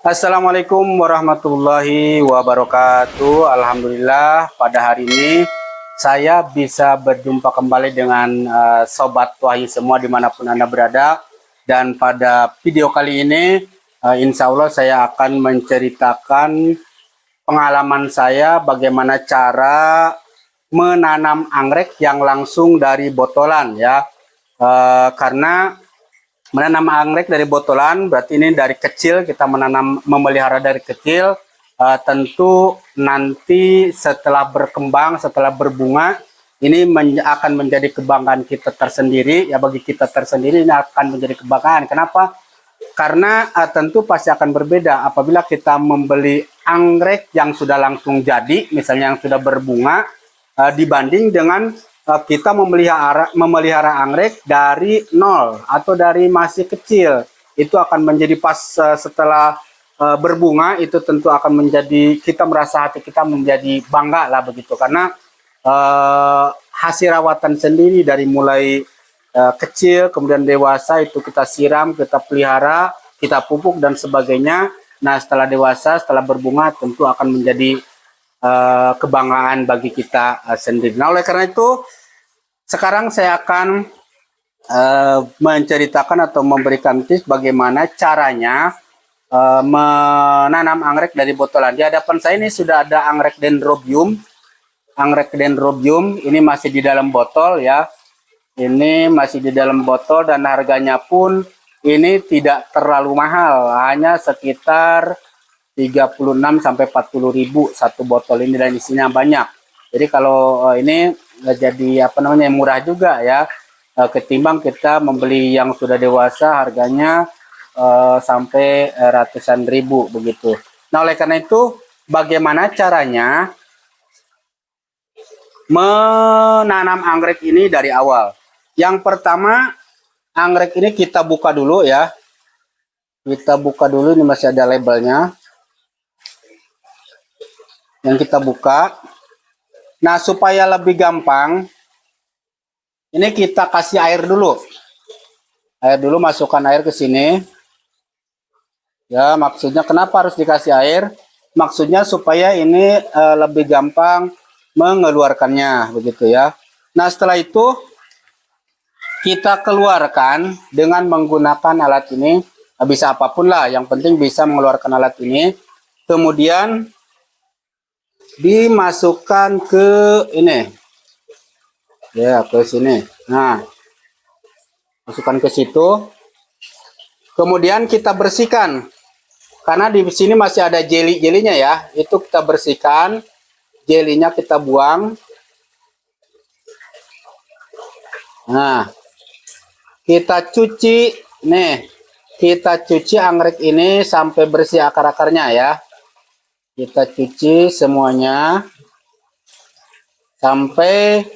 Assalamualaikum warahmatullahi wabarakatuh. Alhamdulillah pada hari ini saya bisa berjumpa kembali dengan Sobat Wahyu semua dimanapun Anda berada. Dan pada video kali ini insya Allah saya akan menceritakan pengalaman saya bagaimana cara menanam anggrek yang langsung dari botolan ya. Karena menanam anggrek dari botolan berarti ini dari kecil, kita memelihara dari kecil. Tentu nanti setelah berkembang, setelah berbunga, ini akan menjadi kebanggaan kita tersendiri ya. Bagi kita tersendiri ini akan menjadi kebanggaan. Kenapa? Karena tentu pasti akan berbeda apabila kita membeli anggrek yang sudah langsung jadi, misalnya yang sudah berbunga, dibanding dengan kita memelihara anggrek dari nol atau dari masih kecil. Itu akan menjadi pas setelah berbunga, itu tentu akan menjadi, kita merasa hati kita menjadi bangga lah begitu. Karena hasil rawatan sendiri dari mulai kecil kemudian dewasa itu kita siram, kita pelihara, kita pupuk dan sebagainya. Nah setelah dewasa, setelah berbunga tentu akan menjadi kebanggaan bagi kita sendiri. Nah oleh karena itu sekarang saya akan menceritakan atau memberikan tips bagaimana caranya menanam anggrek dari botolan. Di hadapan saya ini sudah ada anggrek dendrobium. Anggrek dendrobium ini masih di dalam botol ya. Ini masih di dalam botol dan harganya pun ini tidak terlalu mahal, hanya sekitar 36 sampai 40 ribu satu botol ini dan isinya banyak. Jadi kalau ini jadi murah juga ya, ketimbang kita membeli yang sudah dewasa harganya sampai ratusan ribu begitu. Nah oleh karena itu bagaimana caranya menanam anggrek ini dari awal? Yang pertama, anggrek ini kita buka dulu ya. Kita buka dulu, ini masih ada labelnya yang kita buka. Nah supaya lebih gampang, ini kita kasih air dulu. Air dulu, masukkan air ke sini. Ya maksudnya kenapa harus dikasih air? Maksudnya supaya ini lebih gampang mengeluarkannya begitu ya. Nah setelah itu kita keluarkan dengan menggunakan alat ini. Bisa apapun lah, yang penting bisa mengeluarkan alat ini. Kemudian dimasukkan ke ini ya, ke sini. Nah masukkan ke situ, kemudian kita bersihkan karena di sini masih ada jelinya ya. Itu kita bersihkan, jelinya kita buang. Nah kita cuci nih, kita cuci anggrek ini sampai bersih akar-akarnya ya. Kita cuci semuanya sampai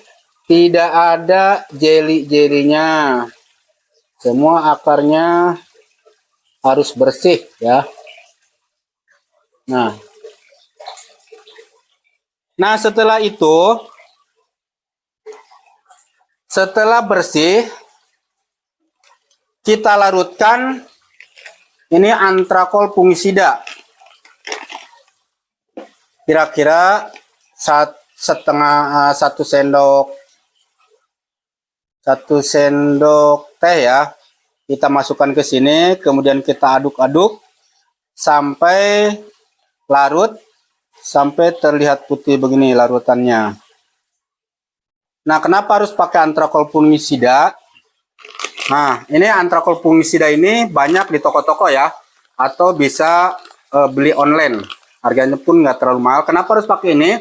tidak ada jeli-jelinya. Semua akarnya harus bersih ya. Nah setelah itu, setelah bersih, kita larutkan ini antrakol fungisida. Kira-kira satu sendok teh ya. Kita masukkan ke sini, kemudian kita aduk-aduk sampai larut, sampai terlihat putih begini larutannya. Nah kenapa harus pakai antrakol fungisida? Nah ini antrakol fungisida ini banyak di toko-toko ya, atau bisa beli online. Harganya pun nggak terlalu mahal. Kenapa harus pakai ini?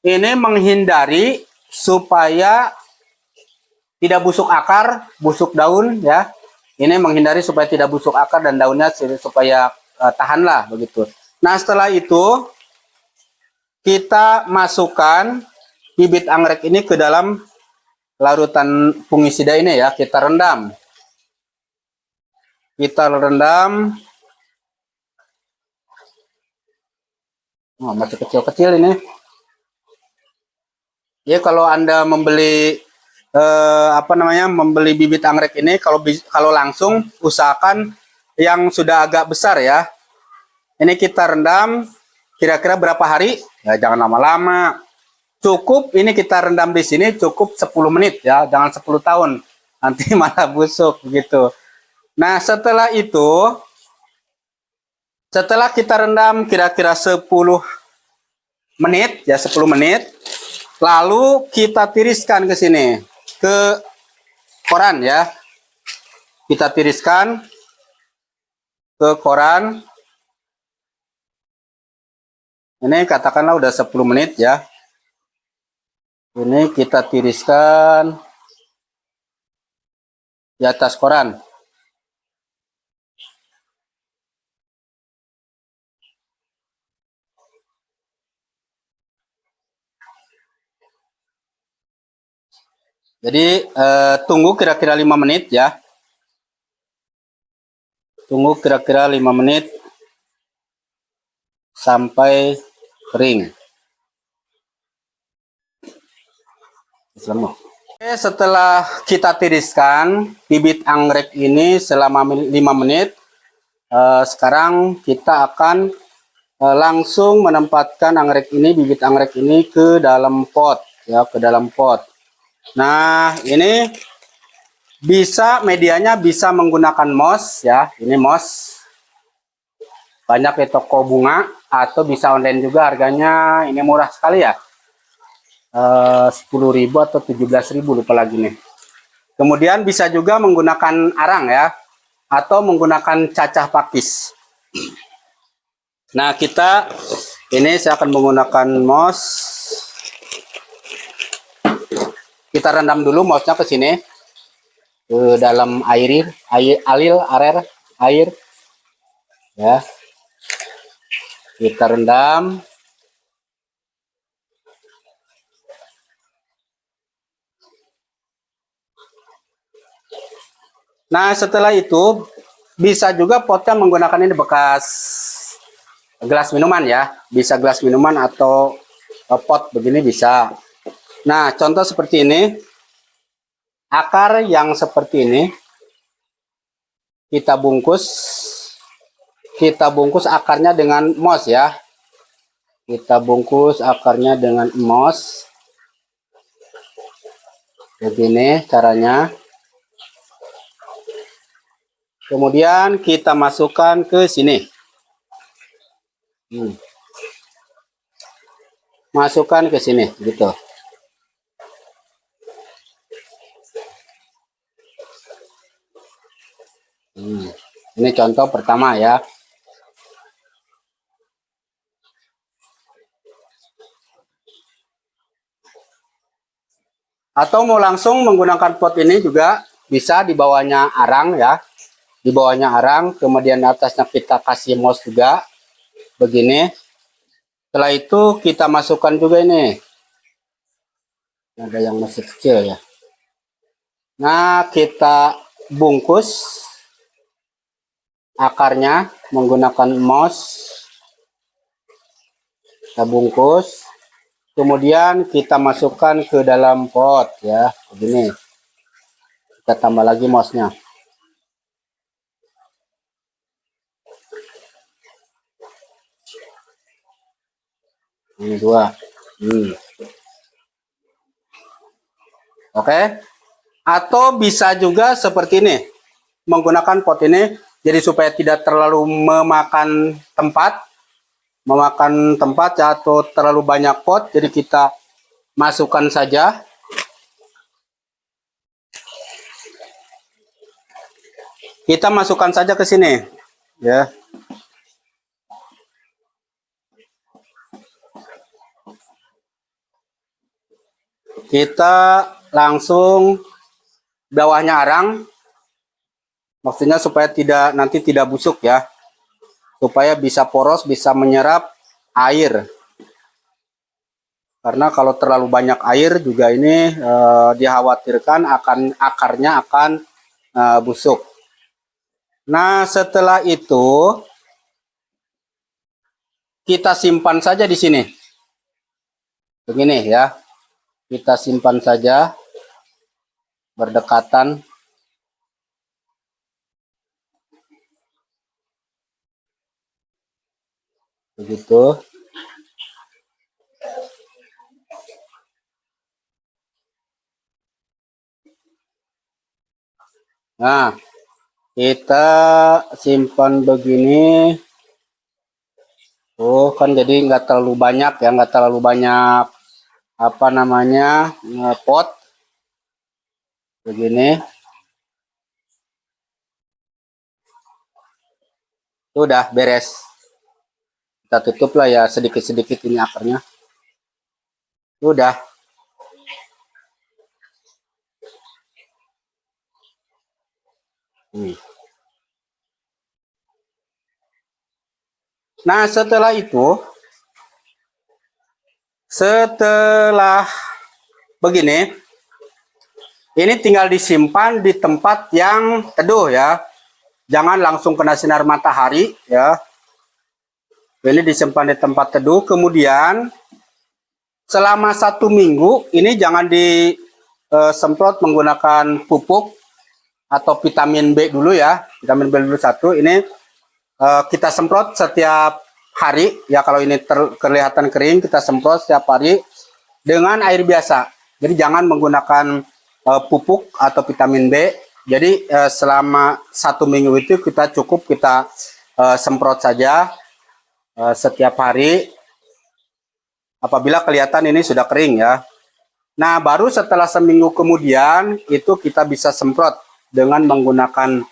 Ini menghindari supaya tidak busuk akar, busuk daun ya. Ini menghindari supaya tidak busuk akar dan daunnya supaya tahanlah begitu. Nah setelah itu kita masukkan bibit anggrek ini ke dalam larutan fungisida ini ya. Kita rendam. Kita rendam. Oh, masih kecil-kecil ini. Ya kalau Anda membeli membeli bibit anggrek ini, kalau langsung usahakan yang sudah agak besar ya. Ini kita rendam kira-kira berapa hari? Ya, jangan lama-lama. Cukup ini kita rendam di sini cukup 10 menit ya, jangan 10 tahun. Nanti malah busuk begitu. Nah, setelah kita rendam kira-kira 10 menit ya, 10 menit. Lalu kita tiriskan ke sini, ke koran ya. Kita tiriskan ke koran. Ini katakanlah udah 10 menit ya. Ini kita tiriskan di atas koran. Jadi tunggu kira-kira 5 menit ya. Tunggu kira-kira 5 menit sampai kering. Setelah kita tiriskan bibit anggrek ini selama 5 menit, sekarang kita akan langsung menempatkan anggrek ini, bibit anggrek ini ke dalam pot ya, ke dalam pot. Nah, ini medianya bisa menggunakan moss ya, ini moss. Banyak di toko bunga atau bisa online juga, harganya ini murah sekali ya. 10.000 atau 17.000 lupa lagi nih. Kemudian bisa juga menggunakan arang ya, atau menggunakan cacah pakis. Nah, saya akan menggunakan moss. Kita rendam dulu mossnya ke sini, ke dalam air ya. Kita rendam. Nah, setelah itu bisa juga potnya menggunakan ini bekas gelas minuman ya. Bisa gelas minuman atau pot begini bisa. Nah, contoh seperti ini. Akar yang seperti ini kita bungkus akarnya dengan moss ya. Kita bungkus akarnya dengan moss. Begini caranya. Kemudian kita masukkan ke sini. Masukkan ke sini gitu. Ini contoh pertama ya. Atau mau langsung menggunakan pot ini juga bisa, di bawahnya arang ya. Di bawahnya arang, kemudian atasnya kita kasih moss juga. Begini. Setelah itu kita masukkan juga ini. Ada yang masih kecil ya. Nah, kita bungkus akarnya menggunakan moss. Kita bungkus. Kemudian kita masukkan ke dalam pot ya. Begini. Kita tambah lagi mossnya. Ini 2. Oke. Atau bisa juga seperti ini. Menggunakan pot ini jadi supaya tidak terlalu memakan tempat ya, atau terlalu banyak pot, jadi kita masukkan saja. Kita masukkan saja ke sini ya. Kita langsung bawahnya arang, maksudnya supaya nanti tidak busuk ya, supaya bisa poros, bisa menyerap air. Karena kalau terlalu banyak air juga ini dikhawatirkan akarnya akan busuk. Nah, setelah itu kita simpan saja di sini. Begini ya. Kita simpan saja berdekatan. begitu. Nah, kita simpan begini. Oh, kan jadi nggak terlalu banyak ya, nggak terlalu banyak apa namanya pot begini. Udah beres. Kita tutup lah ya sedikit-sedikit ini akarnya. Udah. Nah, setelah begini, ini tinggal disimpan di tempat yang teduh ya. Jangan langsung kena sinar matahari ya. Ini disimpan di tempat teduh. Kemudian selama 1 minggu ini jangan disemprot menggunakan pupuk atau vitamin B dulu ya. Vitamin B dulu 1. Ini kita semprot setiap hari ya. Kalau ini kelihatan kering, kita semprot setiap hari dengan air biasa. Jadi jangan menggunakan pupuk atau vitamin B. Jadi selama 1 minggu itu kita semprot saja setiap hari. Apabila kelihatan ini sudah kering ya. Nah, baru setelah seminggu kemudian itu kita bisa semprot dengan menggunakan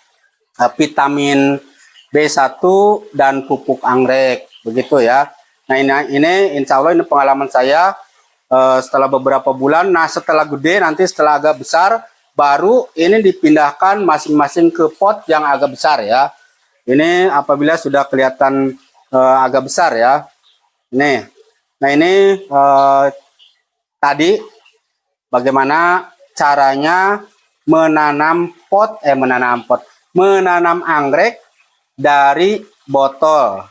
vitamin B1 dan pupuk anggrek, begitu ya. Nah, ini insya Allah ini pengalaman saya setelah beberapa bulan. Nah, setelah gede nanti setelah agak besar baru ini dipindahkan masing-masing ke pot yang agak besar ya. Ini apabila sudah kelihatan agak besar ya. Ini. Nah, ini tadi bagaimana caranya menanam anggrek dari botol.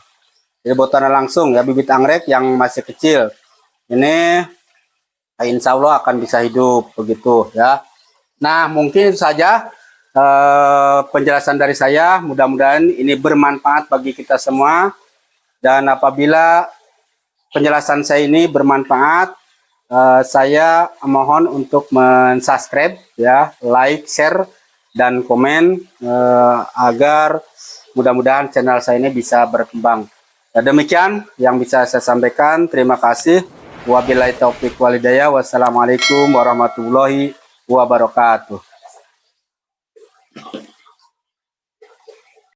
Jadi botolnya langsung ya, bibit anggrek yang masih kecil. Ini insya Allah akan bisa hidup begitu ya. Nah, mungkin itu saja penjelasan dari saya. Mudah-mudahan ini bermanfaat bagi kita semua. Dan apabila penjelasan saya ini bermanfaat, saya mohon untuk mensubscribe ya, like, share, dan komen agar mudah-mudahan channel saya ini bisa berkembang. Dan demikian yang bisa saya sampaikan. Terima kasih. Wabillahi taufiq walhidayah. Wassalamualaikum warahmatullahi wabarakatuh.